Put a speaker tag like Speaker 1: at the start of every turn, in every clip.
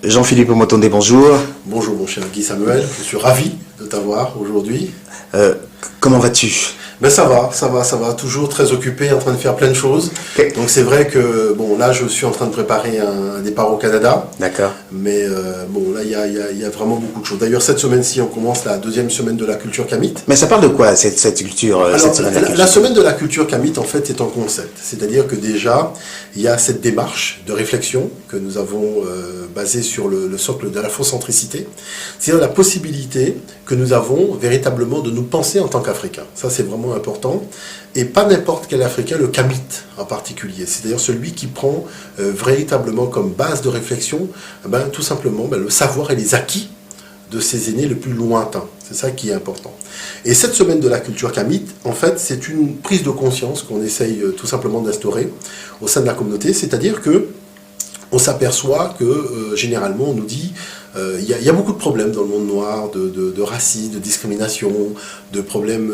Speaker 1: Jean-Philippe Motonde, bonjour.
Speaker 2: Bonjour mon cher Guy Samuel, je suis ravi de t'avoir aujourd'hui.
Speaker 1: Comment vas-tu?
Speaker 2: Ben ça va, toujours très occupé, en train de faire plein de choses.
Speaker 1: Okay.
Speaker 2: Donc c'est vrai que, bon, là je suis en train de préparer un départ au Canada.
Speaker 1: D'accord.
Speaker 2: Mais bon, là il y a vraiment beaucoup de choses. D'ailleurs cette semaine-ci, on commence la deuxième semaine de la culture Kamit.
Speaker 1: Mais ça parle de quoi cette culture?
Speaker 2: Alors,
Speaker 1: cette semaine
Speaker 2: la semaine de la culture Kamit, en fait, est un concept. C'est-à-dire que déjà, il y a cette démarche de réflexion que nous avons basée sur le socle de l'afrocentricité. C'est-à-dire la possibilité que nous avons véritablement de nous penser en tant qu'Africains. Ça, c'est vraiment important. Et pas n'importe quel Africain, le Kamit en particulier. C'est-à-dire celui qui prend véritablement comme base de réflexion, tout simplement, le savoir et les acquis de ses aînés le plus lointain. C'est ça qui est important. Et cette semaine de la culture Kamit, en fait, c'est une prise de conscience qu'on essaye tout simplement d'instaurer au sein de la communauté. C'est-à-dire que on s'aperçoit que, généralement, on nous dit il y a beaucoup de problèmes dans le monde noir, de racisme, de discrimination, de problèmes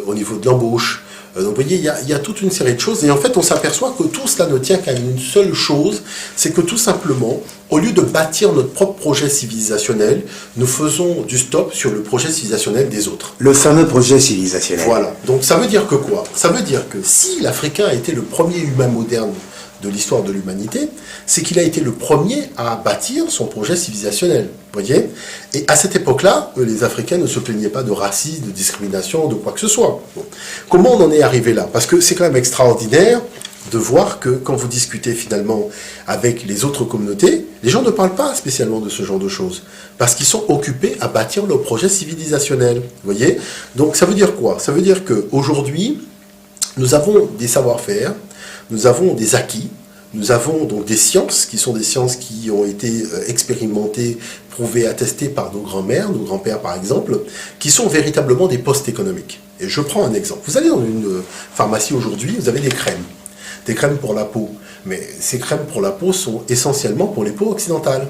Speaker 2: au niveau de l'embauche. Donc vous voyez, il y a toute une série de choses. Et en fait, on s'aperçoit que tout cela ne tient qu'à une seule chose, c'est que tout simplement, au lieu de bâtir notre propre projet civilisationnel, nous faisons du stop sur le projet civilisationnel des autres.
Speaker 1: Le fameux projet civilisationnel.
Speaker 2: Voilà. Donc ça veut dire que quoi? Ça veut dire que si l'Africain a été le premier humain moderne de l'histoire de l'humanité, c'est qu'il a été le premier à bâtir son projet civilisationnel. Vous voyez? Et à cette époque-là, les Africains ne se plaignaient pas de racisme, de discrimination, de quoi que ce soit. Bon. Comment on en est arrivé là? Parce que c'est quand même extraordinaire de voir que quand vous discutez finalement avec les autres communautés, les gens ne parlent pas spécialement de ce genre de choses. Parce qu'ils sont occupés à bâtir leur projet civilisationnel. Vous voyez? Donc ça veut dire quoi? Ça veut dire qu'aujourd'hui, nous avons des savoir-faire, nous avons des acquis, nous avons donc des sciences qui sont des sciences qui ont été expérimentées, prouvées, attestées par nos grands-mères, nos grands-pères par exemple, qui sont véritablement des postes économiques. Et je prends un exemple. Vous allez dans une pharmacie aujourd'hui, vous avez des crèmes pour la peau. Mais ces crèmes pour la peau sont essentiellement pour les peaux occidentales.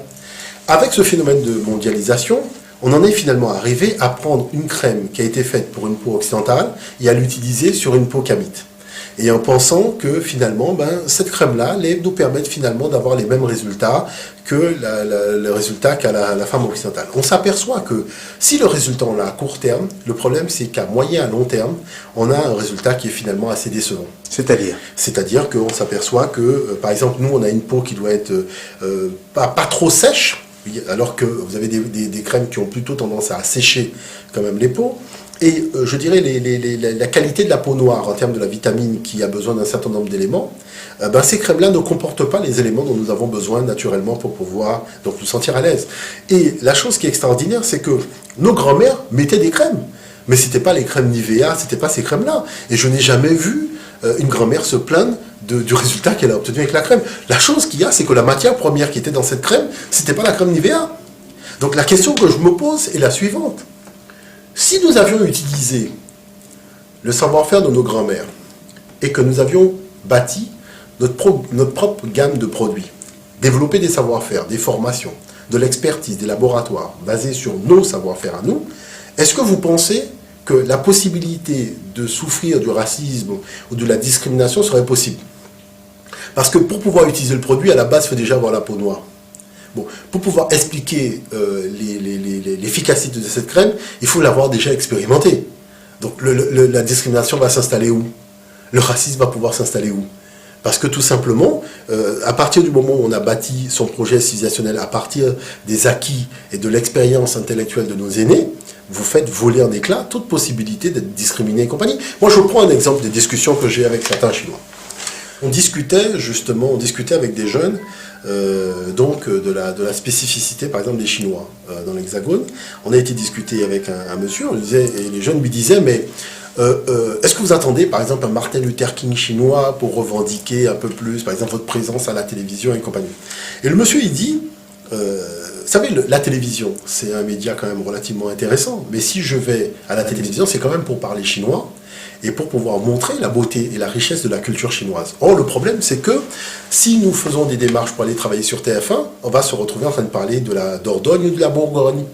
Speaker 2: Avec ce phénomène de mondialisation, on en est finalement arrivé à prendre une crème qui a été faite pour une peau occidentale et à l'utiliser sur une peau kamite. Et en pensant que finalement, cette crème-là nous permet finalement d'avoir les mêmes résultats que le résultat qu'a la femme occidentale. On s'aperçoit que si le résultat on l'a à court terme, le problème c'est qu'à moyen à long terme, on a un résultat qui est finalement assez décevant. C'est-à-dire qu'on s'aperçoit que, par exemple, nous on a une peau qui doit être pas trop sèche, alors que vous avez des crèmes qui ont plutôt tendance à assécher quand même les peaux. Et je dirais la qualité de la peau noire en termes de la vitamine qui a besoin d'un certain nombre d'éléments, ces crèmes-là ne comportent pas les éléments dont nous avons besoin naturellement pour pouvoir donc, nous sentir à l'aise. Et la chose qui est extraordinaire, c'est que nos grands-mères mettaient des crèmes. Mais ce n'était pas les crèmes Nivea, ce n'était pas ces crèmes-là. Et je n'ai jamais vu une grand-mère se plaindre du résultat qu'elle a obtenu avec la crème. La chose qu'il y a, c'est que la matière première qui était dans cette crème, ce n'était pas la crème Nivea. Donc la question que je me pose est la suivante. Si nous avions utilisé le savoir-faire de nos grands-mères et que nous avions bâti notre propre gamme de produits, développé des savoir-faire, des formations, de l'expertise, des laboratoires basés sur nos savoir-faire à nous, est-ce que vous pensez que la possibilité de souffrir du racisme ou de la discrimination serait possible? Parce que pour pouvoir utiliser le produit, à la base, il faut déjà avoir la peau noire. Bon, pour pouvoir expliquer l'efficacité de cette crème, il faut l'avoir déjà expérimenté. Donc la discrimination va s'installer où? Le racisme va pouvoir s'installer où? Parce que tout simplement, à partir du moment où on a bâti son projet civilisationnel, à partir des acquis et de l'expérience intellectuelle de nos aînés, vous faites voler en éclats toute possibilité d'être discriminé et compagnie. Moi, je prends un exemple des discussions que j'ai avec certains Chinois. On discutait avec des jeunes de la spécificité, par exemple, des Chinois dans l'Hexagone. On a été discuter avec un monsieur, et les jeunes lui disaient, mais est-ce que vous attendez, par exemple, un Martin Luther King chinois pour revendiquer un peu plus, par exemple, votre présence à la télévision et compagnie? Et le monsieur, il dit, vous savez, la télévision, c'est un média quand même relativement intéressant, mais si je vais à la télévision, c'est quand même pour parler chinois, et pour pouvoir montrer la beauté et la richesse de la culture chinoise. Or, le problème, c'est que si nous faisons des démarches pour aller travailler sur TF1, on va se retrouver en train de parler de la Dordogne ou de la Bourgogne,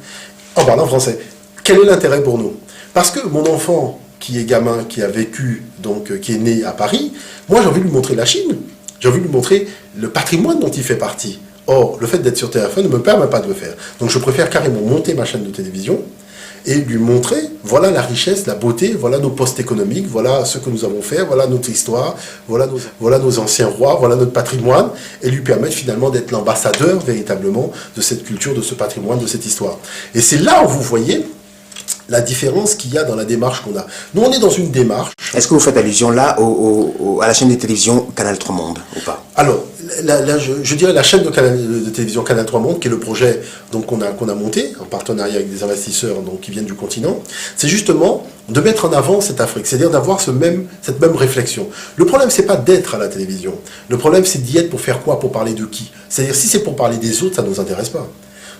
Speaker 2: en parlant français. Quel est l'intérêt pour nous? Parce que mon enfant, qui est gamin, qui a vécu, donc qui est né à Paris, moi j'ai envie de lui montrer la Chine, j'ai envie de lui montrer le patrimoine dont il fait partie. Or, le fait d'être sur TF1 ne me permet pas de le faire. Donc je préfère carrément monter ma chaîne de télévision et lui montrer, voilà la richesse, la beauté, voilà nos postes économiques, voilà ce que nous avons fait, voilà notre histoire, voilà nos anciens rois, voilà notre patrimoine, et lui permettre finalement d'être l'ambassadeur véritablement de cette culture, de ce patrimoine, de cette histoire. Et c'est là où vous voyez la différence qu'il y a dans la démarche qu'on a. Nous, on est dans une démarche...
Speaker 1: Est-ce que vous faites allusion là à la chaîne de télévision Canal 3 Monde ou pas?
Speaker 2: Alors, je dirais la chaîne de télévision Canal 3 Monde, qui est le projet qu'on a monté en partenariat avec des investisseurs qui viennent du continent, c'est justement de mettre en avant cette Afrique, c'est-à-dire d'avoir cette même réflexion. Le problème, c'est pas d'être à la télévision. Le problème, c'est d'y être pour faire quoi? Pour parler de qui? C'est-à-dire, si c'est pour parler des autres, ça ne nous intéresse pas.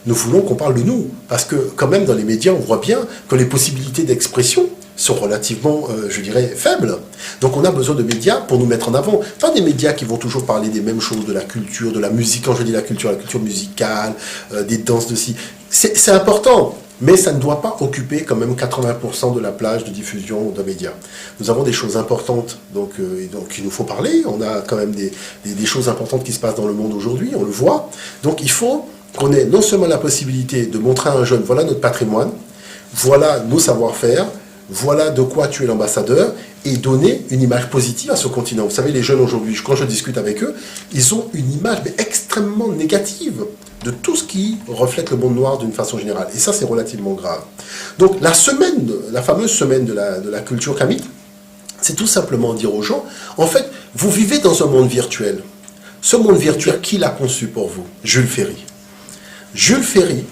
Speaker 2: Nous voulons qu'on parle de nous. Parce que, quand même, dans les médias, on voit bien que les possibilités d'expression sont relativement, je dirais, faibles. Donc on a besoin de médias pour nous mettre en avant. Pas des médias qui vont toujours parler des mêmes choses, de la culture, de la musique. Quand je dis la culture musicale, des danses de ci. C'est important, mais ça ne doit pas occuper quand même 80% de la plage de diffusion de médias. Nous avons des choses importantes, donc il nous faut parler. On a quand même des choses importantes qui se passent dans le monde aujourd'hui, on le voit. Donc il faut qu'on ait non seulement la possibilité de montrer à un jeune, voilà notre patrimoine, voilà nos savoir-faire, voilà de quoi tu es l'ambassadeur, et donner une image positive à ce continent. Vous savez, les jeunes aujourd'hui, quand je discute avec eux, ils ont une image extrêmement négative de tout ce qui reflète le monde noir d'une façon générale. Et ça, c'est relativement grave. Donc, la fameuse semaine de la culture kamite, c'est tout simplement dire aux gens, en fait, vous vivez dans un monde virtuel. Ce monde virtuel, qui l'a conçu pour vous? Jules Ferry. Jules Ferry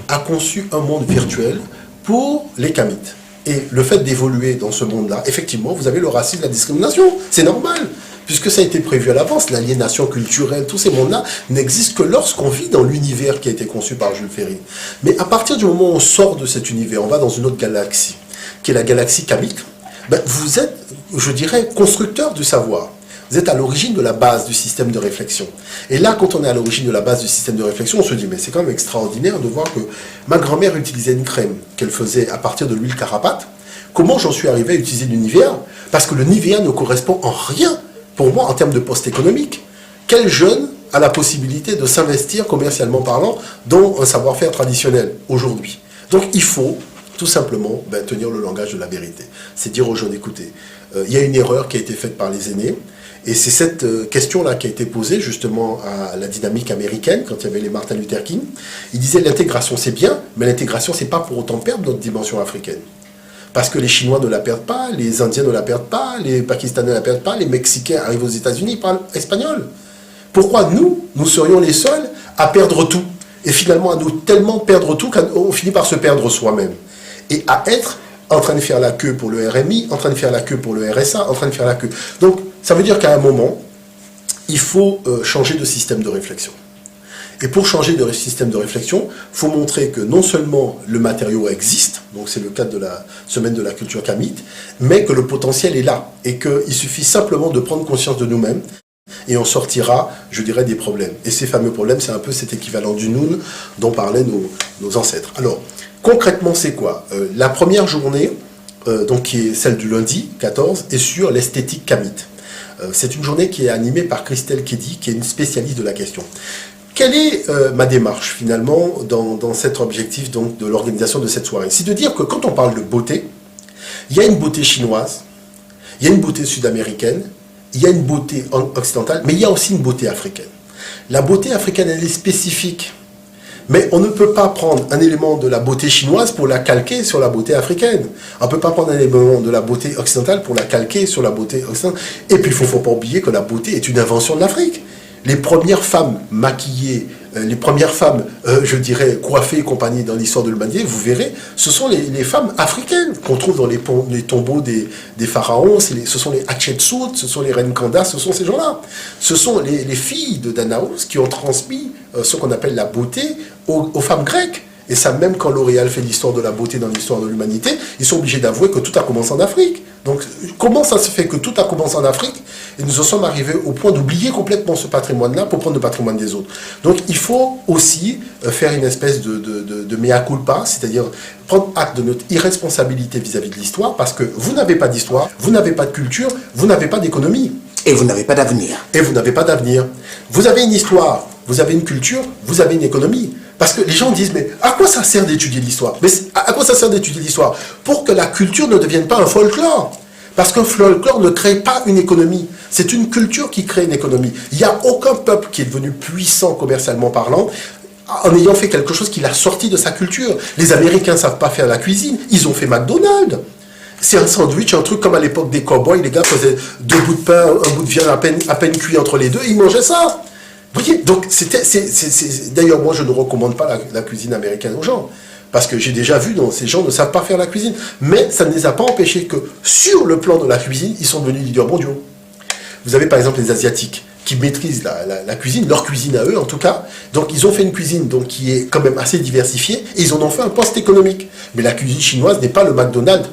Speaker 2: a conçu un monde virtuel pour les Kamites. Et le fait d'évoluer dans ce monde-là, effectivement, vous avez le racisme, la discrimination. C'est normal, puisque ça a été prévu à l'avance. L'aliénation culturelle, tous ces mondes-là n'existent que lorsqu'on vit dans l'univers qui a été conçu par Jules Ferry. Mais à partir du moment où on sort de cet univers, on va dans une autre galaxie, qui est la galaxie Kamite, vous êtes, je dirais, constructeur du savoir. Vous êtes à l'origine de la base du système de réflexion. Et là, quand on est à l'origine de la base du système de réflexion, on se dit, mais c'est quand même extraordinaire de voir que ma grand-mère utilisait une crème qu'elle faisait à partir de l'huile carapate. Comment j'en suis arrivé à utiliser l'univers? Parce que le Nivea ne correspond en rien, pour moi, en termes de poste économique. Quel jeune a la possibilité de s'investir, commercialement parlant, dans un savoir-faire traditionnel aujourd'hui? Donc, il faut tout simplement tenir le langage de la vérité. C'est dire aux jeunes, écoutez, il y a une erreur qui a été faite par les aînés. Et c'est cette question-là qui a été posée justement à la dynamique américaine, quand il y avait les Martin Luther King. Il disait l'intégration c'est bien, mais l'intégration c'est pas pour autant perdre notre dimension africaine. Parce que les Chinois ne la perdent pas, les Indiens ne la perdent pas, les Pakistanais ne la perdent pas, les Mexicains arrivent aux États-Unis, ils parlent espagnol. Pourquoi nous serions les seuls à perdre tout? Et finalement à nous tellement perdre tout qu'on finit par se perdre soi-même. Et à être en train de faire la queue pour le RMI, en train de faire la queue pour le RSA, en train de faire la queue. Donc, ça veut dire qu'à un moment, il faut changer de système de réflexion. Et pour changer de système de réflexion, il faut montrer que non seulement le matériau existe, donc c'est le cadre de la semaine de la culture kamite, mais que le potentiel est là. Et qu'il suffit simplement de prendre conscience de nous-mêmes et on sortira, je dirais, des problèmes. Et ces fameux problèmes, c'est un peu cet équivalent du Noun dont parlaient nos ancêtres. Alors, concrètement, c'est quoi? La première journée, donc qui est celle du lundi 14, est sur l'esthétique kamite. C'est une journée qui est animée par Christelle Kedi, qui est une spécialiste de la question. Quelle est ma démarche, finalement, dans cet objectif donc, de l'organisation de cette soirée? C'est de dire que quand on parle de beauté, il y a une beauté chinoise, il y a une beauté sud-américaine, il y a une beauté occidentale, mais il y a aussi une beauté africaine. La beauté africaine, elle est spécifique. Mais on ne peut pas prendre un élément de la beauté chinoise pour la calquer sur la beauté africaine. On ne peut pas prendre un élément de la beauté occidentale pour la calquer sur la beauté occidentale. Et puis, il ne faut pas oublier que la beauté est une invention de l'Afrique. Les premières femmes maquillées, les premières femmes, je dirais, coiffées et compagnie dans l'histoire de l'humanité, vous verrez, ce sont les femmes africaines qu'on trouve dans les tombeaux des pharaons, ce sont les Hatshepsut, ce sont les reines Candace, ce sont ces gens-là. Ce sont les filles de Danaos qui ont transmis ce qu'on appelle la beauté aux femmes grecques. Et ça, même quand L'Oréal fait l'histoire de la beauté dans l'histoire de l'humanité, ils sont obligés d'avouer que tout a commencé en Afrique. Donc, comment ça se fait que tout a commencé en Afrique et nous en sommes arrivés au point d'oublier complètement ce patrimoine-là pour prendre le patrimoine des autres? Donc, il faut aussi faire une espèce de mea culpa, c'est-à-dire prendre acte de notre irresponsabilité vis-à-vis de l'histoire, parce que vous n'avez pas d'histoire, vous n'avez pas de culture, vous n'avez pas d'économie.
Speaker 1: Et vous n'avez pas d'avenir.
Speaker 2: Et vous n'avez pas d'avenir. Vous avez une histoire, vous avez une culture, vous avez une économie. Parce que les gens disent, mais à quoi ça sert d'étudier l'histoire? Mais à quoi ça sert d'étudier l'histoire? Pour que la culture ne devienne pas un folklore. Parce qu'un folklore ne crée pas une économie. C'est une culture qui crée une économie. Il n'y a aucun peuple qui est devenu puissant commercialement parlant en ayant fait quelque chose qui l'a sorti de sa culture. Les Américains ne savent pas faire la cuisine. Ils ont fait McDonald's. C'est un sandwich, un truc comme à l'époque des cow-boys. Les gars faisaient 2 bouts de pain, un bout de viande à peine cuit entre les deux. Ils mangeaient ça. Vous voyez, donc d'ailleurs, moi, je ne recommande pas la cuisine américaine aux gens. Parce que j'ai déjà vu, ces gens ne savent pas faire la cuisine. Mais ça ne les a pas empêchés que, sur le plan de la cuisine, ils sont devenus leaders mondiaux. Vous avez par exemple les Asiatiques qui maîtrisent la cuisine, leur cuisine à eux en tout cas. Donc ils ont fait une cuisine qui est quand même assez diversifiée et ils en ont fait un poste économique. Mais la cuisine chinoise n'est pas le McDonald's.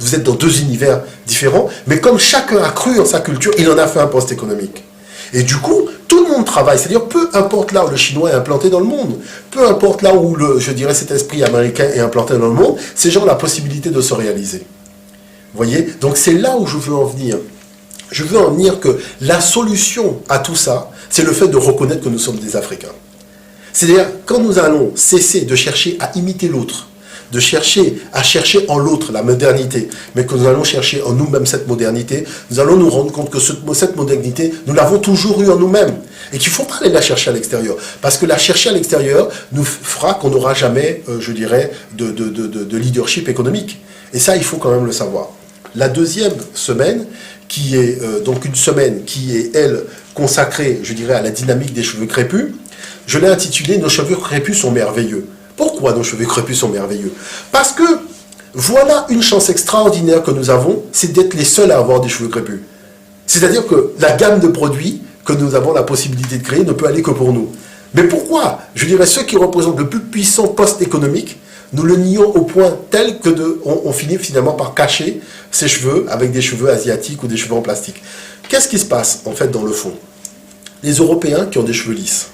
Speaker 2: Vous êtes dans 2 univers différents, mais comme chacun a cru en sa culture, il en a fait un poste économique. Et du coup, tout le monde travaille. C'est-à-dire, peu importe là où le chinois est implanté dans le monde, peu importe là où, je dirais, cet esprit américain est implanté dans le monde, ces gens ont la possibilité de se réaliser. Vous voyez? Donc c'est là où je veux en venir. Je veux en venir que la solution à tout ça, c'est le fait de reconnaître que nous sommes des Africains. C'est-à-dire, quand nous allons cesser de chercher à imiter l'autre, de chercher à chercher en l'autre la modernité, mais que nous allons chercher en nous-mêmes cette modernité, nous allons nous rendre compte que cette modernité, nous l'avons toujours eue en nous-mêmes. Et qu'il ne faut pas aller la chercher à l'extérieur. Parce que la chercher à l'extérieur nous fera qu'on n'aura jamais, je dirais, de leadership économique. Et ça, il faut quand même le savoir. La deuxième semaine, qui est donc une semaine qui est, elle, consacrée, je dirais, à la dynamique des cheveux crépus, je l'ai intitulée « Nos cheveux crépus sont merveilleux ». Pourquoi nos cheveux crépus sont merveilleux? Parce que voilà une chance extraordinaire que nous avons, c'est d'être les seuls à avoir des cheveux crépus. C'est-à-dire que la gamme de produits que nous avons la possibilité de créer ne peut aller que pour nous. Mais pourquoi? Je dirais ceux qui représentent le plus puissant poste économique, nous le nions au point tel que on finit finalement par cacher ses cheveux avec des cheveux asiatiques ou des cheveux en plastique. Qu'est-ce qui se passe en fait dans le fond? Les Européens qui ont des cheveux lisses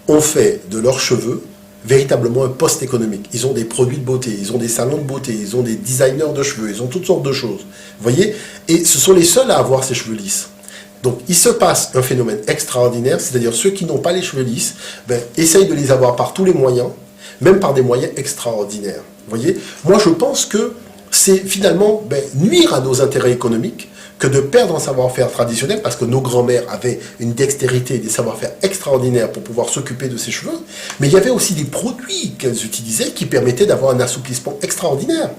Speaker 2: ont fait de leurs cheveux véritablement un poste économique. Ils ont des produits de beauté, ils ont des salons de beauté, ils ont des designers de cheveux, ils ont toutes sortes de choses. Vous voyez? Et ce sont les seuls à avoir ces cheveux lisses. Donc, il se passe un phénomène extraordinaire, c'est-à-dire ceux qui n'ont pas les cheveux lisses, essayent de les avoir par tous les moyens, même par des moyens extraordinaires. Vous voyez? Moi, je pense que c'est finalement nuire à nos intérêts économiques que de perdre un savoir-faire traditionnel, parce que nos grands-mères avaient une dextérité et des savoir-faire extraordinaires pour pouvoir s'occuper de ses cheveux, mais il y avait aussi des produits qu'elles utilisaient qui permettaient d'avoir un assouplissement extraordinaire.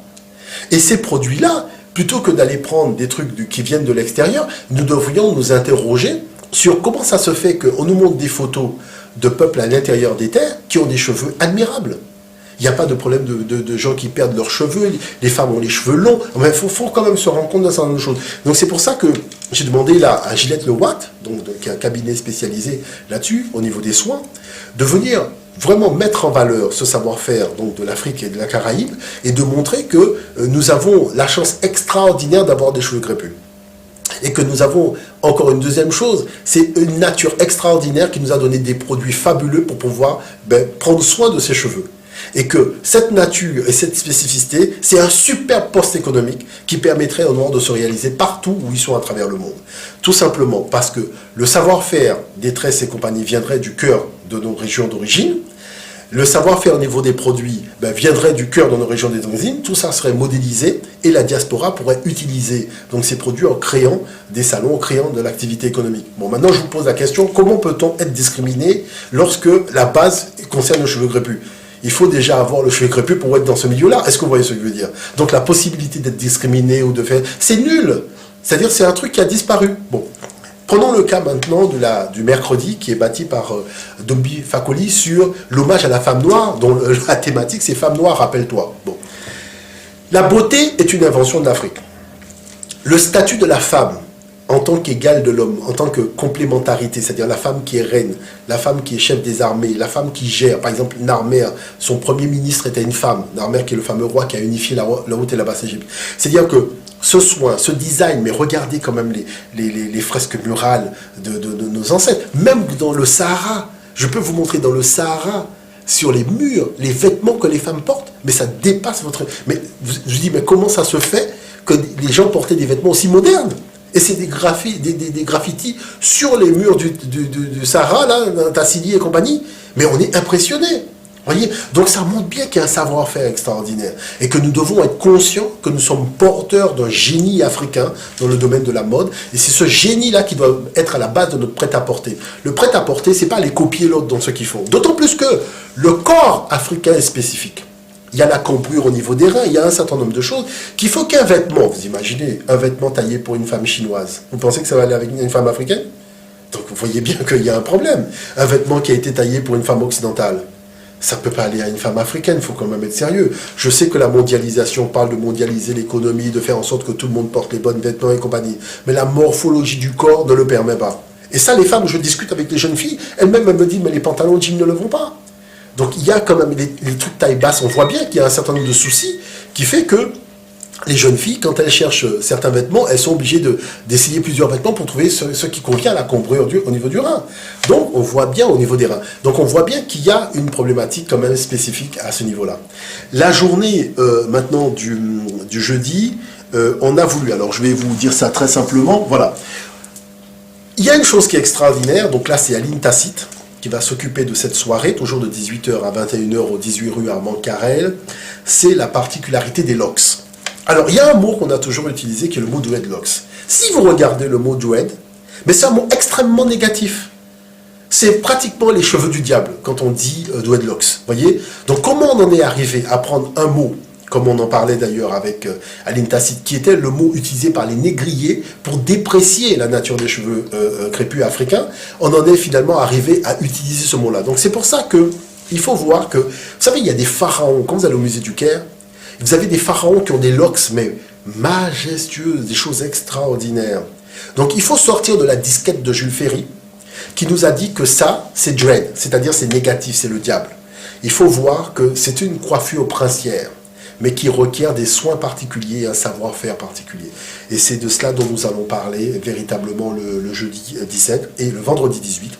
Speaker 2: Et ces produits-là, plutôt que d'aller prendre des trucs qui viennent de l'extérieur, nous devrions nous interroger sur comment ça se fait qu'on nous montre des photos de peuples à l'intérieur des terres qui ont des cheveux admirables. Il n'y a pas de problème de gens qui perdent leurs cheveux, les femmes ont les cheveux longs, mais il faut quand même se rendre compte d'un certain nombre de choses. Donc c'est pour ça que j'ai demandé là à Gillette Le Watt, qui est un cabinet spécialisé là-dessus, au niveau des soins, de venir vraiment mettre en valeur ce savoir-faire de l'Afrique et de la Caraïbe, et de montrer que nous avons la chance extraordinaire d'avoir des cheveux crépus. Et que nous avons encore une deuxième chose, c'est une nature extraordinaire qui nous a donné des produits fabuleux pour pouvoir prendre soin de ses cheveux. Et que cette nature et cette spécificité, c'est un super poste économique qui permettrait aux Noirs de se réaliser partout où ils sont à travers le monde. Tout simplement parce que le savoir-faire des tresses et compagnie viendrait du cœur de nos régions d'origine. Le savoir-faire au niveau des produits viendrait du cœur de nos régions d'origine. Tout ça serait modélisé et la diaspora pourrait utiliser donc ces produits en créant des salons, en créant de l'activité économique. Bon, maintenant je vous pose la question, comment peut-on être discriminé lorsque la base concerne le cheveu crépus? Il faut déjà avoir le cheveu crépus pour être dans ce milieu-là. Est-ce que vous voyez ce que je veux dire? Donc la possibilité d'être discriminé ou de faire... C'est nul. C'est-à-dire c'est un truc qui a disparu. Bon. Prenons le cas maintenant du mercredi qui est bâti par Dombi Fakoli sur l'hommage à la femme noire, dont la thématique c'est Femme noire, rappelle-toi. Bon. La beauté est une invention de l'Afrique. Le statut de la femme en tant qu'égale de l'homme, en tant que complémentarité, c'est-à-dire la femme qui est reine, la femme qui est chef des armées, la femme qui gère, par exemple Narmer, son premier ministre était une femme, Narmer qui est le fameux roi qui a unifié la haute et la basse Égypte. C'est-à-dire que ce soin, ce design, mais regardez quand même les fresques murales de nos ancêtres, même dans le Sahara, je peux vous montrer dans le Sahara, sur les murs, les vêtements que les femmes portent, mais ça dépasse votre... Mais je dis, mais comment ça se fait que les gens portaient des vêtements aussi modernes? Et c'est des graffitis sur les murs du Sahara, là, Tassili et compagnie. Mais on est impressionné. Voyez, donc ça montre bien qu'il y a un savoir-faire extraordinaire et que nous devons être conscients que nous sommes porteurs d'un génie africain dans le domaine de la mode, et c'est ce génie-là qui doit être à la base de notre prêt-à-porter. Le prêt-à-porter, c'est pas aller copier l'autre dans ce qu'ils font. D'autant plus que le corps africain est spécifique. Il y a la cambrure au niveau des reins, il y a un certain nombre de choses qu'il faut qu'un vêtement, vous imaginez, un vêtement taillé pour une femme chinoise, vous pensez que ça va aller avec une femme africaine? Donc vous voyez bien qu'il y a un problème. Un vêtement qui a été taillé pour une femme occidentale, ça ne peut pas aller à une femme africaine, il faut quand même être sérieux. Je sais que la mondialisation parle de mondialiser l'économie, de faire en sorte que tout le monde porte les bons vêtements et compagnie. Mais la morphologie du corps ne le permet pas. Et ça, les femmes, je discute avec les jeunes filles, elles-mêmes me disent, mais les pantalons de jean ne le vont pas. Donc il y a quand même les trucs taille basse, on voit bien qu'il y a un certain nombre de soucis qui fait que les jeunes filles, quand elles cherchent certains vêtements, elles sont obligées d'essayer plusieurs vêtements pour trouver ce qui convient à la cambrure au niveau du rein. Donc, on voit bien au niveau des reins. Donc, on voit bien qu'il y a une problématique quand même spécifique à ce niveau-là. La journée, maintenant, du jeudi, on a voulu, alors je vais vous dire ça très simplement, voilà. Il y a une chose qui est extraordinaire, donc là, c'est Aline Tacite qui va s'occuper de cette soirée, toujours de 18h à 21h au 18 rue Armand Carrel. C'est la particularité des locks. Alors, il y a un mot qu'on a toujours utilisé qui est le mot dreadlocks. Si vous regardez le mot dread, mais c'est un mot extrêmement négatif. C'est pratiquement les cheveux du diable quand on dit dreadlocks. Voyez? Donc, comment on en est arrivé à prendre un mot, comme on en parlait d'ailleurs avec Aline Tacite, qui était le mot utilisé par les négriers pour déprécier la nature des cheveux crépus africains, on en est finalement arrivé à utiliser ce mot-là. Donc, c'est pour ça qu'il faut voir que, vous savez, il y a des pharaons, quand vous allez au musée du Caire, vous avez des pharaons qui ont des locks, mais majestueuses, des choses extraordinaires. Donc il faut sortir de la disquette de Jules Ferry, qui nous a dit que ça, c'est dread, c'est-à-dire c'est négatif, c'est le diable. Il faut voir que c'est une coiffure princière, mais qui requiert des soins particuliers, un savoir-faire particulier. Et c'est de cela dont nous allons parler véritablement le jeudi 17 et le vendredi 18.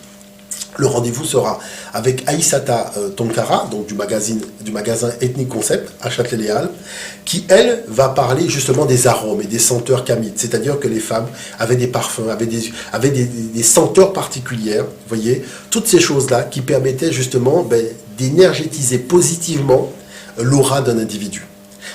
Speaker 2: Le rendez-vous sera avec Aïssata Tonkara, donc du magasin Ethnic Concept à Châtelet-Les-Halles, qui, elle, va parler justement des arômes et des senteurs kamites. C'est-à-dire que les femmes avaient des parfums, avaient des senteurs particulières, vous voyez, toutes ces choses-là qui permettaient justement d'énergétiser positivement l'aura d'un individu.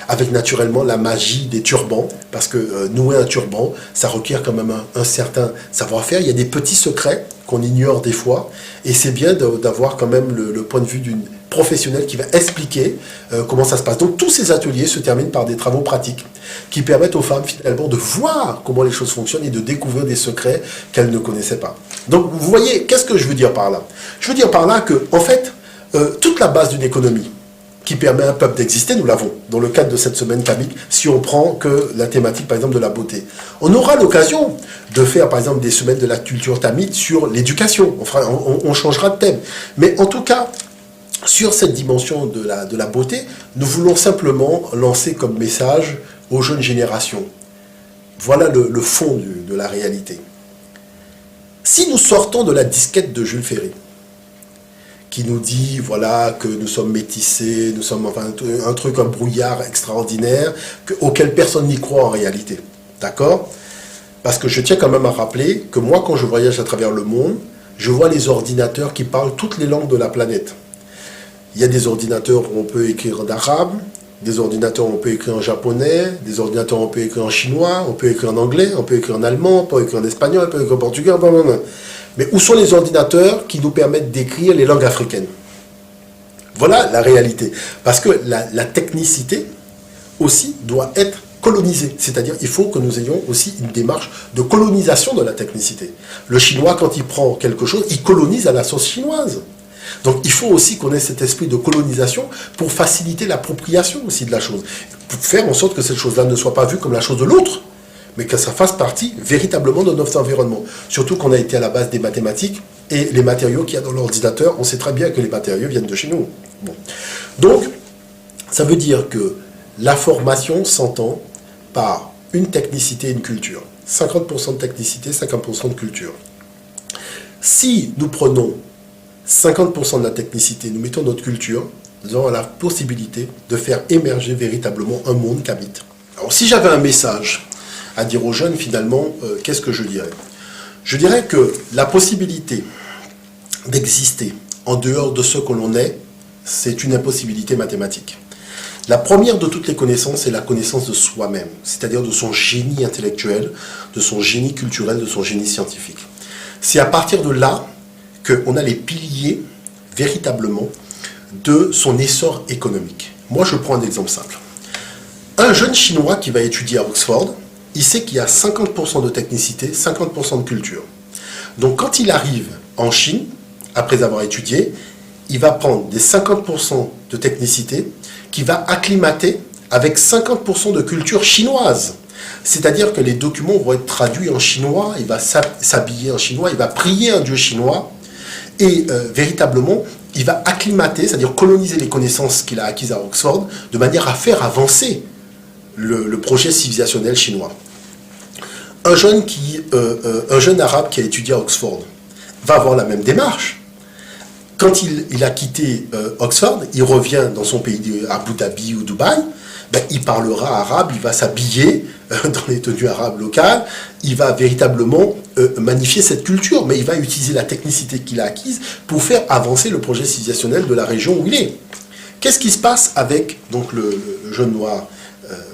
Speaker 2: Avec naturellement la magie des turbans, parce que nouer un turban, ça requiert quand même un certain savoir-faire. Il y a des petits secrets qu'on ignore des fois, et c'est bien d'avoir quand même le point de vue d'une professionnelle qui va expliquer comment ça se passe. Donc tous ces ateliers se terminent par des travaux pratiques qui permettent aux femmes finalement de voir comment les choses fonctionnent et de découvrir des secrets qu'elles ne connaissaient pas. Donc vous voyez, qu'est-ce que je veux dire par là? Je veux dire par là que, en fait, toute la base d'une économie qui permet à un peuple d'exister, nous l'avons, dans le cadre de cette semaine kamique, si on prend que la thématique, par exemple, de la beauté. On aura l'occasion de faire, par exemple, des semaines de la culture tamite sur l'éducation. On changera de thème. Mais en tout cas, sur cette dimension de la beauté, nous voulons simplement lancer comme message aux jeunes générations. Voilà le fond de la réalité. Si nous sortons de la disquette de Jules Ferry, qui nous dit, voilà, que nous sommes métissés, nous sommes enfin un brouillard extraordinaire, auquel personne n'y croit en réalité. D'accord? Parce que je tiens quand même à rappeler que moi, quand je voyage à travers le monde, je vois les ordinateurs qui parlent toutes les langues de la planète. Il y a des ordinateurs où on peut écrire en arabe, des ordinateurs où on peut écrire en japonais, des ordinateurs où on peut écrire en chinois, on peut écrire en anglais, on peut écrire en allemand, on peut écrire en espagnol, on peut écrire en portugais, blablabla. Mais où sont les ordinateurs qui nous permettent d'écrire les langues africaines? Voilà la réalité. Parce que la technicité aussi doit être colonisée. C'est-à-dire qu'il faut que nous ayons aussi une démarche de colonisation de la technicité. Le chinois, quand il prend quelque chose, il colonise à la sauce chinoise. Donc il faut aussi qu'on ait cet esprit de colonisation pour faciliter l'appropriation aussi de la chose. Pour faire en sorte que cette chose-là ne soit pas vue comme la chose de l'autre, mais que ça fasse partie véritablement de notre environnement. Surtout qu'on a été à la base des mathématiques, et les matériaux qu'il y a dans l'ordinateur, on sait très bien que les matériaux viennent de chez nous. Bon. Donc, ça veut dire que la formation s'entend par une technicité et une culture. 50% de technicité, 50% de culture. Si nous prenons 50% de la technicité, nous mettons notre culture, nous aurons la possibilité de faire émerger véritablement un monde kamite. Alors, si j'avais un message à dire aux jeunes, finalement, qu'est-ce que je dirais? Je dirais que la possibilité d'exister en dehors de ce que l'on est, c'est une impossibilité mathématique. La première de toutes les connaissances, c'est la connaissance de soi-même, c'est-à-dire de son génie intellectuel, de son génie culturel, de son génie scientifique. C'est à partir de là qu'on a les piliers, véritablement, de son essor économique. Moi, je prends un exemple simple. Un jeune Chinois qui va étudier à Oxford, il sait qu'il y a 50% de technicité, 50% de culture. Donc, quand il arrive en Chine, après avoir étudié, il va prendre des 50% de technicité qui va acclimater avec 50% de culture chinoise. C'est-à-dire que les documents vont être traduits en chinois, il va s'habiller en chinois, il va prier un dieu chinois, et véritablement, il va acclimater, c'est-à-dire coloniser les connaissances qu'il a acquises à Oxford, de manière à faire avancer le projet civilisationnel chinois. Un jeune arabe qui a étudié à Oxford va avoir la même démarche. Quand il a quitté Oxford, il revient dans son pays, à Abu Dhabi ou Dubaï, ben, il parlera arabe, il va s'habiller dans les tenues arabes locales, il va véritablement magnifier cette culture, mais il va utiliser la technicité qu'il a acquise pour faire avancer le projet civilisationnel de la région où il est. Qu'est-ce qui se passe avec donc, le jeune noir,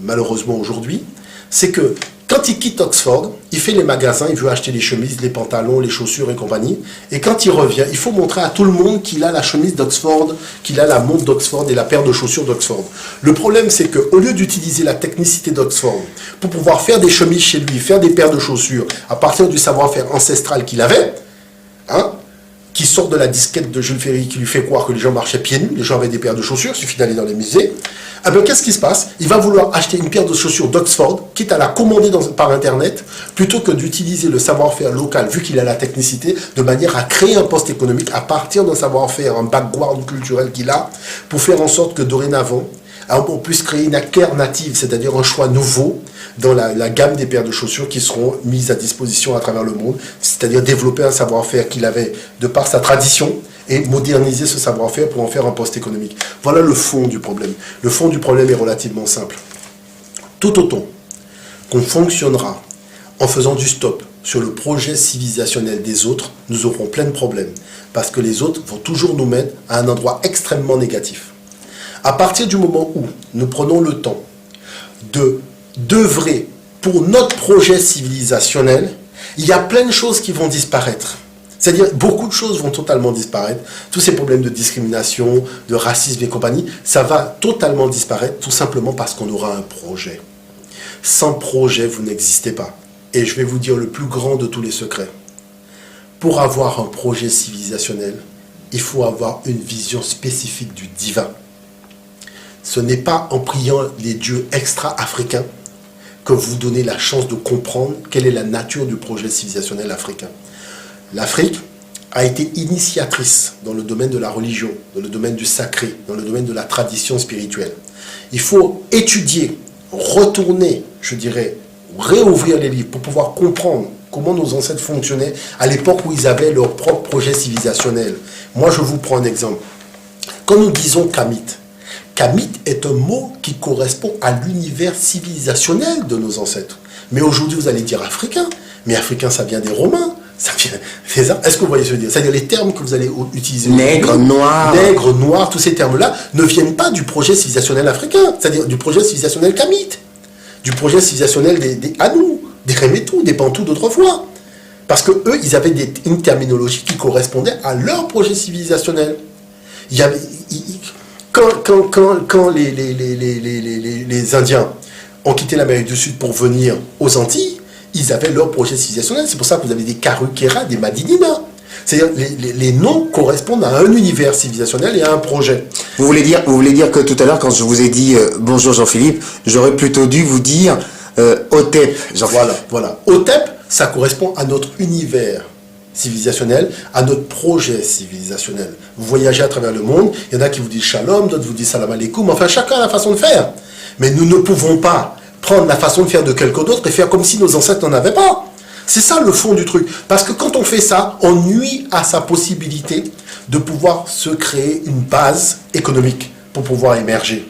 Speaker 2: malheureusement aujourd'hui? C'est que quand il quitte Oxford, il fait les magasins, il veut acheter les chemises, les pantalons, les chaussures et compagnie. Et quand il revient, il faut montrer à tout le monde qu'il a la chemise d'Oxford, qu'il a la montre d'Oxford et la paire de chaussures d'Oxford. Le problème, c'est qu'au lieu d'utiliser la technicité d'Oxford pour pouvoir faire des chemises chez lui, faire des paires de chaussures à partir du savoir-faire ancestral qu'il avait, hein, qui sort de la disquette de Jules Ferry, qui lui fait croire que les gens marchaient pieds nus, les gens avaient des paires de chaussures, il suffit d'aller dans les musées. Ah ben, qu'est-ce qui se passe? Il va vouloir acheter une paire de chaussures d'Oxford, quitte à la commander par Internet, plutôt que d'utiliser le savoir-faire local, vu qu'il a la technicité, de manière à créer un poste économique à partir d'un savoir-faire, un background culturel qu'il a, pour faire en sorte que dorénavant, on puisse créer une alternative, c'est-à-dire un choix nouveau dans la gamme des paires de chaussures qui seront mises à disposition à travers le monde, c'est-à-dire développer un savoir-faire qu'il avait de par sa tradition, et moderniser ce savoir-faire pour en faire un poste économique. Voilà le fond du problème. Le fond du problème est relativement simple. Tout autant qu'on fonctionnera en faisant du stop sur le projet civilisationnel des autres, nous aurons plein de problèmes. Parce que les autres vont toujours nous mettre à un endroit extrêmement négatif. À partir du moment où nous prenons le temps d'œuvrer pour notre projet civilisationnel, il y a plein de choses qui vont disparaître. C'est-à-dire, beaucoup de choses vont totalement disparaître. Tous ces problèmes de discrimination, de racisme et compagnie, ça va totalement disparaître, tout simplement parce qu'on aura un projet. Sans projet, vous n'existez pas. Et je vais vous dire le plus grand de tous les secrets. Pour avoir un projet civilisationnel, il faut avoir une vision spécifique du divin. Ce n'est pas en priant les dieux extra-africains que vous donnez la chance de comprendre quelle est la nature du projet civilisationnel africain. L'Afrique a été initiatrice dans le domaine de la religion, dans le domaine du sacré, dans le domaine de la tradition spirituelle. Il faut étudier, retourner, je dirais, réouvrir les livres pour pouvoir comprendre comment nos ancêtres fonctionnaient à l'époque où ils avaient leur propre projet civilisationnel. Moi, je vous prends un exemple. Quand nous disons Kamit, Kamit est un mot qui correspond à l'univers civilisationnel de nos ancêtres. Mais aujourd'hui, vous allez dire africain, mais africain, ça vient des Romains. Est-ce que vous voyez ce que je veux dire? C'est-à-dire les termes que vous allez utiliser.
Speaker 1: Nègre, noir, tous ces termes-là ne viennent pas du projet civilisationnel africain, c'est-à-dire du projet civilisationnel kamite, du projet civilisationnel des Hanou, des Remetou, des Bantous d'autrefois. Parce que eux, ils avaient une terminologie qui correspondait à leur projet civilisationnel. Quand les Indiens ont quitté l'Amérique du Sud pour venir aux Antilles, ils avaient leur projet civilisationnel. C'est pour ça que vous avez des Karukera, des Madinina. C'est-à-dire les noms correspondent à un univers civilisationnel et à un projet. Vous voulez dire que tout à l'heure, quand je vous ai dit bonjour Jean-Philippe, j'aurais plutôt dû vous dire Hotep.
Speaker 2: Voilà. Hotep, ça correspond à notre univers civilisationnel, à notre projet civilisationnel. Vous voyagez à travers le monde, il y en a qui vous disent shalom, d'autres vous disent salam alaikum, enfin chacun a la façon de faire. Mais nous ne pouvons pas prendre la façon de faire de quelqu'un d'autre et faire comme si nos ancêtres n'en avaient pas. C'est ça le fond du truc. Parce que quand on fait ça, on nuit à sa possibilité de pouvoir se créer une base économique pour pouvoir émerger.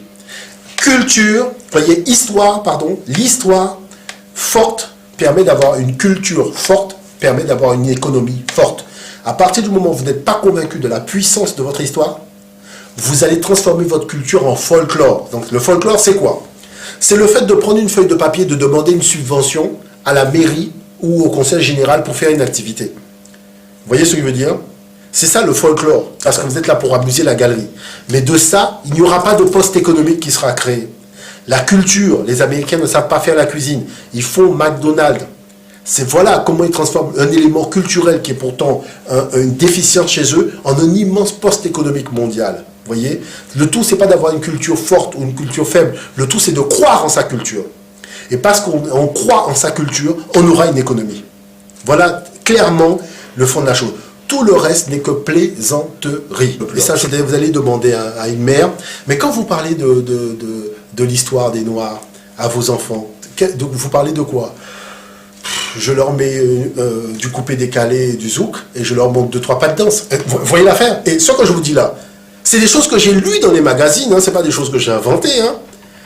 Speaker 2: L'histoire forte permet d'avoir une culture forte, permet d'avoir une économie forte. À partir du moment où vous n'êtes pas convaincu de la puissance de votre histoire, vous allez transformer votre culture en folklore. Donc le folklore, c'est quoi? C'est le fait de prendre une feuille de papier, de demander une subvention à la mairie ou au conseil général pour faire une activité. Vous voyez ce que je veux dire? C'est ça le folklore, parce que vous êtes là pour amuser la galerie. Mais de ça, il n'y aura pas de poste économique qui sera créé. La culture, les Américains ne savent pas faire la cuisine. Ils font McDonald's. C'est voilà comment ils transforment un élément culturel qui est pourtant une déficience chez eux en un immense poste économique mondial. Vous voyez? Le tout, c'est pas d'avoir une culture forte ou une culture faible. Le tout, c'est de croire en sa culture. Et parce qu'on croit en sa culture, on aura une économie. Voilà clairement le fond de la chose. Tout le reste n'est que plaisanterie. Et ça, vous allez demander à une mère. Mais quand vous parlez de l'histoire des Noirs à vos enfants, vous parlez de quoi? Je leur mets du coupé-décalé et du zouk, et je leur montre 2-3 pas de danse. Vous voyez l'affaire? Et ce que je vous dis là, c'est des choses que j'ai lues dans les magazines, hein, c'est pas des choses que j'ai inventées. Hein.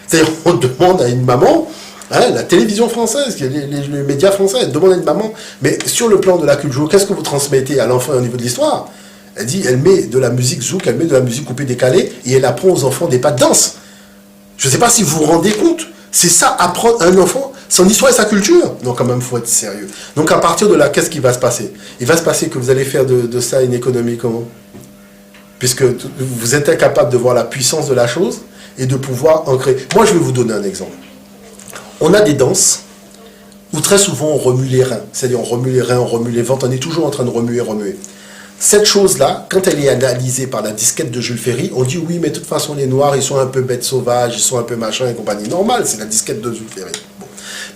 Speaker 2: C'est-à-dire, on demande à une maman, hein, la télévision française, les médias français, demande à une maman, mais sur le plan de la culture, qu'est-ce que vous transmettez à l'enfant au niveau de l'histoire? Elle dit, elle met de la musique zouk, elle met de la musique coupé-décalé, et elle apprend aux enfants des pas de danse. Je ne sais pas si vous vous rendez compte, c'est ça, apprendre à un enfant son histoire et sa culture. Donc quand même, il faut être sérieux. Donc à partir de là, qu'est-ce qui va se passer? Il va se passer que vous allez faire de ça une économie comment? Puisque vous êtes incapable de voir la puissance de la chose et de pouvoir en créer. Moi, je vais vous donner un exemple. On a des danses où très souvent on remue les reins. C'est-à-dire on remue les reins, on remue les ventres, on est toujours en train de remuer. Cette chose-là, quand elle est analysée par la disquette de Jules Ferry, on dit oui, mais de toute façon, les Noirs, ils sont un peu bêtes sauvages, ils sont un peu machin et compagnie. Normal, c'est la disquette de Jules Ferry. Bon.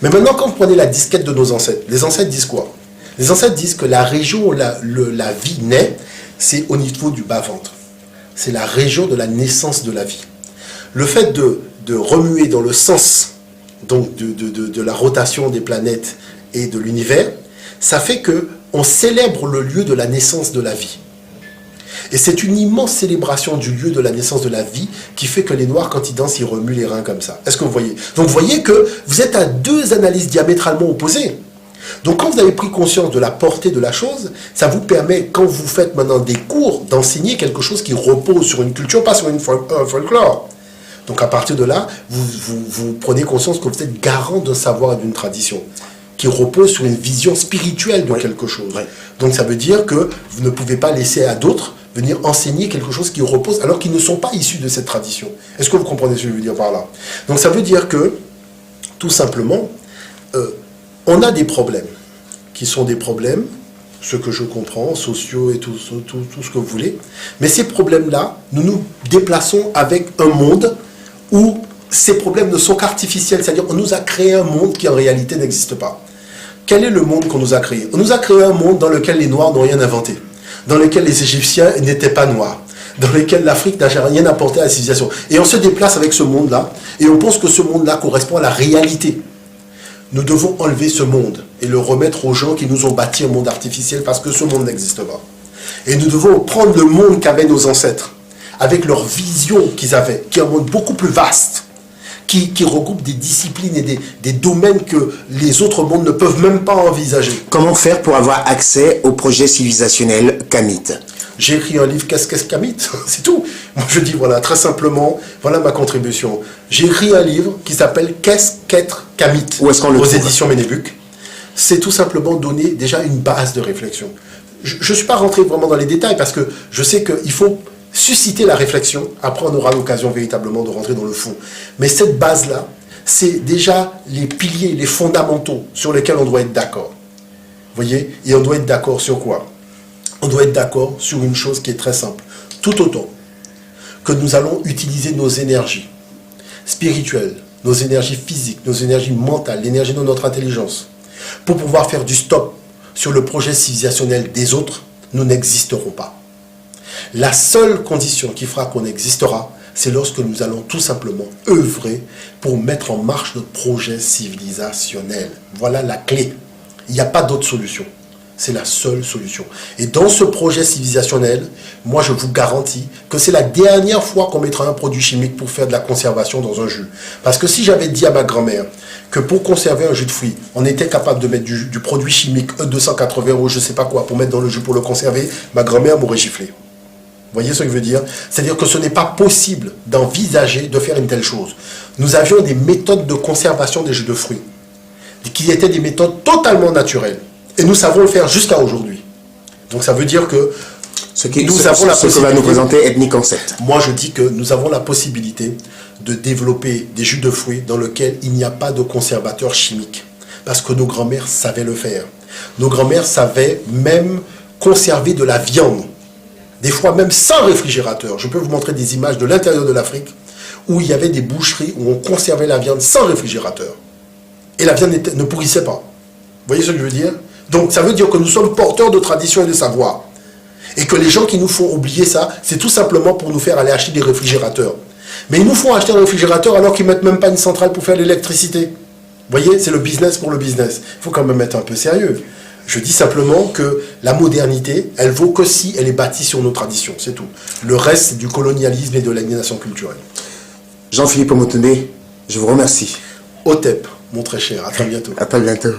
Speaker 2: Mais maintenant, quand vous prenez la disquette de nos ancêtres, les ancêtres disent quoi? Les ancêtres disent que la région où la vie naît, c'est au niveau du bas-ventre. C'est la région de la naissance de la vie. Le fait de remuer dans le sens donc de la rotation des planètes et de l'univers, ça fait que on célèbre le lieu de la naissance de la vie. Et c'est une immense célébration du lieu de la naissance de la vie qui fait que les Noirs, quand ils dansent, ils remuent les reins comme ça. Est-ce que vous voyez? Donc vous voyez que vous êtes à deux analyses diamétralement opposées. Donc quand vous avez pris conscience de la portée de la chose, ça vous permet, quand vous faites maintenant des cours, d'enseigner quelque chose qui repose sur une culture, pas sur un folklore. Donc à partir de là, vous prenez conscience que vous êtes garant d'un savoir et d'une tradition qui repose sur une vision spirituelle de quelque chose. Oui. Donc ça veut dire que vous ne pouvez pas laisser à d'autres venir enseigner quelque chose qui repose alors qu'ils ne sont pas issus de cette tradition. Est-ce que vous comprenez ce que je veux dire par là? Donc ça veut dire que, tout simplement, on a des problèmes qui sont des problèmes, ce que je comprends, sociaux et tout ce que vous voulez. Mais ces problèmes-là, nous nous déplaçons avec un monde où ces problèmes ne sont qu'artificiels. C'est-à-dire qu'on nous a créé un monde qui en réalité n'existe pas. Quel est le monde qu'on nous a créé? On nous a créé un monde dans lequel les Noirs n'ont rien inventé, dans lequel les Égyptiens n'étaient pas noirs, dans lequel l'Afrique n'a rien apporté à la civilisation. Et on se déplace avec ce monde-là, et on pense que ce monde-là correspond à la réalité. Nous devons enlever ce monde et le remettre aux gens qui nous ont bâti un monde artificiel parce que ce monde n'existe pas. Et nous devons prendre le monde qu'avaient nos ancêtres, avec leur vision qu'ils avaient, qui est un monde beaucoup plus vaste, qui regroupe des disciplines et des domaines que les autres mondes ne peuvent même pas envisager.
Speaker 3: Comment faire pour avoir accès au projet civilisationnel Kamit?
Speaker 2: J'ai écrit un livre, qu'est-ce Kamit? C'est tout. Moi je dis, voilà, très simplement, voilà ma contribution. J'ai écrit un livre qui s'appelle Qu'est-ce qu'être Kamit?
Speaker 3: Où est-ce qu'on le trouve?
Speaker 2: Aux éditions Ménébuc. C'est tout simplement donner déjà une base de réflexion. Je ne suis pas rentré vraiment dans les détails parce que je sais qu'il faut susciter la réflexion. Après, on aura l'occasion véritablement de rentrer dans le fond. Mais cette base-là, c'est déjà les piliers, les fondamentaux sur lesquels on doit être d'accord. Vous voyez? Et on doit être d'accord sur quoi? On doit être d'accord sur une chose qui est très simple. Tout autant que nous allons utiliser nos énergies spirituelles, nos énergies physiques, nos énergies mentales, l'énergie de notre intelligence, pour pouvoir faire du stop sur le projet civilisationnel des autres, nous n'existerons pas. La seule condition qui fera qu'on existera, c'est lorsque nous allons tout simplement œuvrer pour mettre en marche notre projet civilisationnel. Voilà la clé. Il n'y a pas d'autre solution. C'est la seule solution. Et dans ce projet civilisationnel, moi je vous garantis que c'est la dernière fois qu'on mettra un produit chimique pour faire de la conservation dans un jus. Parce que si j'avais dit à ma grand-mère que pour conserver un jus de fruits, on était capable de mettre du produit chimique E280 ou je sais pas quoi pour mettre dans le jus pour le conserver, ma grand-mère m'aurait giflé. Vous voyez ce que je veux dire? C'est-à-dire que ce n'est pas possible d'envisager de faire une telle chose. Nous avions des méthodes de conservation des jus de fruits qui étaient des méthodes totalement naturelles. Et nous savons le faire jusqu'à aujourd'hui. Donc ça veut dire que
Speaker 3: ce que va nous présenter Ethnic Concept.
Speaker 2: Moi je dis que nous avons la possibilité de développer des jus de fruits dans lesquels il n'y a pas de conservateur chimique. Parce que nos grands-mères savaient le faire. Nos grands-mères savaient même conserver de la viande. Des fois même sans réfrigérateur. Je peux vous montrer des images de l'intérieur de l'Afrique où il y avait des boucheries où on conservait la viande sans réfrigérateur. Et la viande ne pourrissait pas. Vous voyez ce que je veux dire? Donc ça veut dire que nous sommes porteurs de tradition et de savoir. Et que les gens qui nous font oublier ça, c'est tout simplement pour nous faire aller acheter des réfrigérateurs. Mais ils nous font acheter un réfrigérateur alors qu'ils ne mettent même pas une centrale pour faire l'électricité. Vous voyez, c'est le business pour le business. Il faut quand même être un peu sérieux. Je dis simplement que la modernité, elle vaut que si elle est bâtie sur nos traditions, c'est tout. Le reste, c'est du colonialisme et de l'aliénation culturelle.
Speaker 3: Jean-Philippe Omotunde, je vous remercie.
Speaker 2: Otep, mon très cher, à très bientôt.
Speaker 3: À très bientôt.